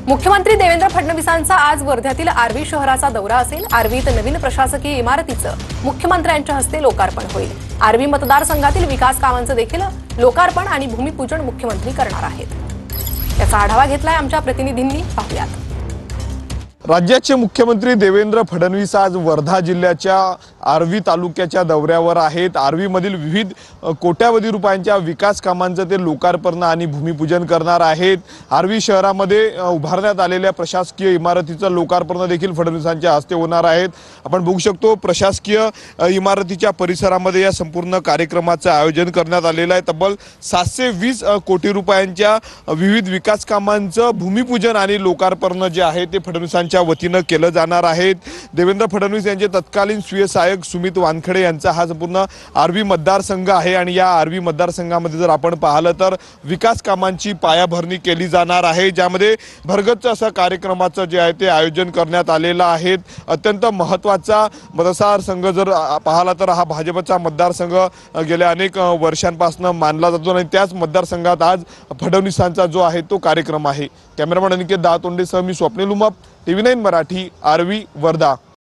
मुख्यमंत्री देवेंद्र फडणवीसांचा आज वर्ध्यातील आर्वी शहराचा दौरा असेल। आर्वीत नवीन प्रशासकीय इमारतीचं मुख्यमंत्र्यांच्या हस्ते लोकार्पण होईल। आर्वी मतदारसंघातील विकास कामांचं देखील लोकार्पण आणि भूमिपूजन मुख्यमंत्री करणार आहेत। याचा आढावा घेतलाय आमच्या प्रतिनिधींनी, पाहूयात। राज्याचे मुख्यमंत्री देवेंद्र फडणवीस आज वर्धा जिल्ह्याच्या आर्वी तालुक्याच्या दौऱ्यावर आहेत। आर्वीमधील विविध कोट्यावधी रुपयांच्या विकास कामांचं ते लोकार्पण आणि भूमिपूजन करणार आहेत। आर्वी शहरामध्ये उभारण्यात आलेल्या प्रशासकीय इमारतीचं लोकार्पण देखील फडणवीसांच्या हस्ते होणार आहेत। आपण बघू शकतो प्रशासकीय इमारतीच्या परिसरामध्ये या संपूर्ण कार्यक्रमाचं आयोजन करण्यात आलेलं आहे। तब्बल 720 कोटी रुपयांच्या विविध विकास कामांचं भूमिपूजन आणि लोकार्पण जे आहे ते फडणवीसांच्या वतीनं केलं जाणार आहे। देवेंद्र फडणवीस यांचे तत्कालीन स्वीय सहाय्यक सुमित वानखडे यांचा हा संपूर्ण आर्वी मतदारसंघ आहे आणि या आर्वी मतदारसंघामध्ये जर आपण पाहिलं तर विकास कामांची पायाभरणी केली जाणार आहे, ज्यामध्ये भरगच्च असं कार्यक्रमाचं जे आहे ते आयोजन करण्यात आलेलं आहे। अत्यंत महत्त्वाचा मतदारसंघ जर पाहिला तर हा भाजपचा मतदारसंघ गेल्या अनेक वर्षांपासून मानला जातो आणि त्याच मतदारसंघात आज फडणवीसांचा जो आहे तो कार्यक्रम आहे। कॅमेरामॅन अनिकेत दातोंडेसह मी स्वप्नील उमाप, TV9 मराठी, आर्वी, वर्धा।